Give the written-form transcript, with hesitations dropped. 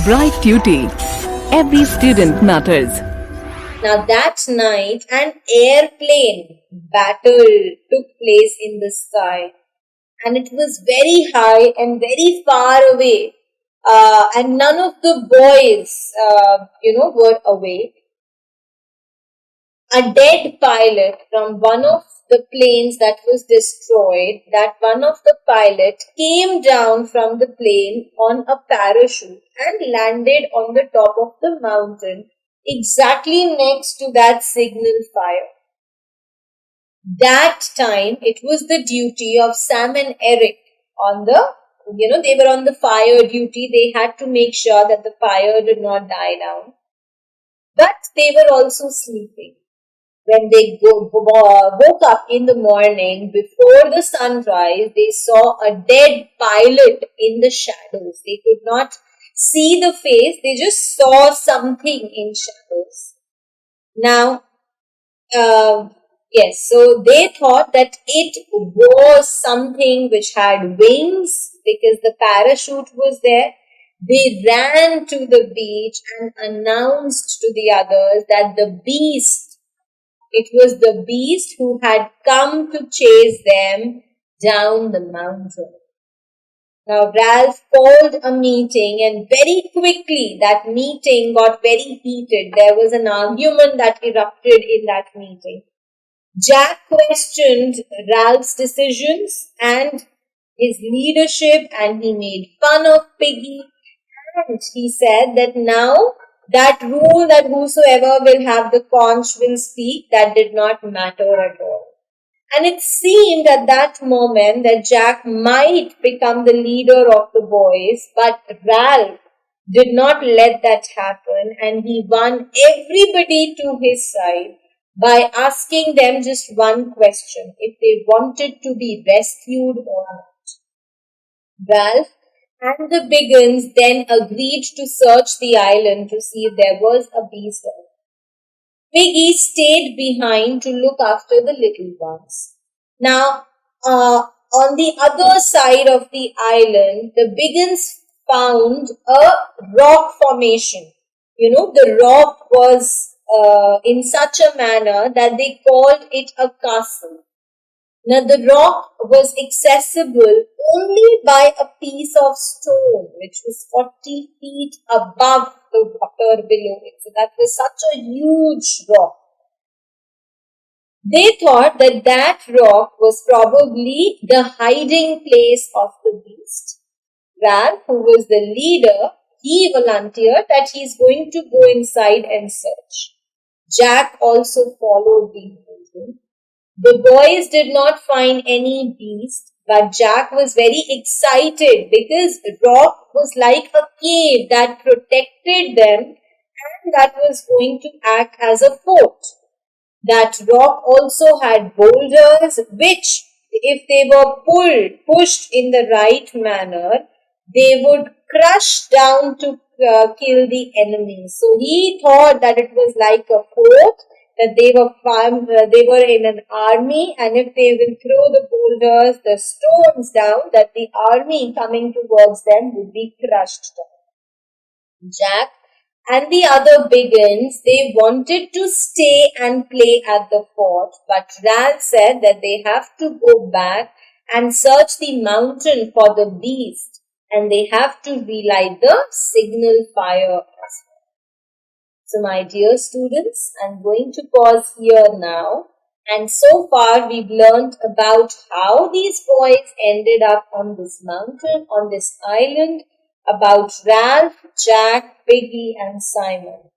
Bright Duty. Every student matters. Now that night, an airplane battle took place in the sky, and it was very high and very far away. And none of the boys, were awake. A dead pilot from one of the planes that was destroyed, that one of the pilot came down from the plane on a parachute and landed on the top of the mountain exactly next to that signal fire. That time it was the duty of Sam and Eric on they were on the fire duty. They had to make sure that the fire did not die down. But they were also sleeping. When they woke up in the morning before the sunrise, they saw a dead pilot in the shadows. They could not see the face, they just saw something in shadows. Now, so they thought that it was something which had wings because the parachute was there. They ran to the beach and announced to the others that it was the beast who had come to chase them down the mountain. Now Ralph called a meeting, and very quickly that meeting got very heated. There was an argument that erupted in that meeting. Jack questioned Ralph's decisions and his leadership, and he made fun of Piggy, and he said that now that rule that whosoever will have the conch will speak, that did not matter at all. And it seemed at that moment that Jack might become the leader of the boys, but Ralph did not let that happen, and he won everybody to his side by asking them just one question: if they wanted to be rescued or not. Ralph and the Biggins then agreed to search the island to see if there was a beast there. Piggy stayed behind to look after the little ones. Now, on the other side of the island, the Biggins found a rock formation. The rock was in such a manner that they called it a castle. Now, the rock was accessible only by a piece of stone which was 40 feet above the water below it. So that was such a huge rock. They thought that that rock was probably the hiding place of the beast. Ralph, who was the leader, he volunteered that he's going to go inside and search. Jack also followed behind him. The boys did not find any beast, but Jack was very excited because the rock was like a cave that protected them and that was going to act as a fort. That rock also had boulders which, if they were pushed in the right manner, they would crush down to kill the enemy. So he thought that it was like a fort, that they were in an army, and if they will throw the boulders, the stones down, that the army coming towards them would be crushed down. Jack and the other Biggins, they wanted to stay and play at the fort, but Ralph said that they have to go back and search the mountain for the beast, and they have to relight the signal fire as well. So my dear students, I'm going to pause here now. And so far we've learnt about how these boys ended up on this mountain, on this island, about Ralph, Jack, Piggy and Simon.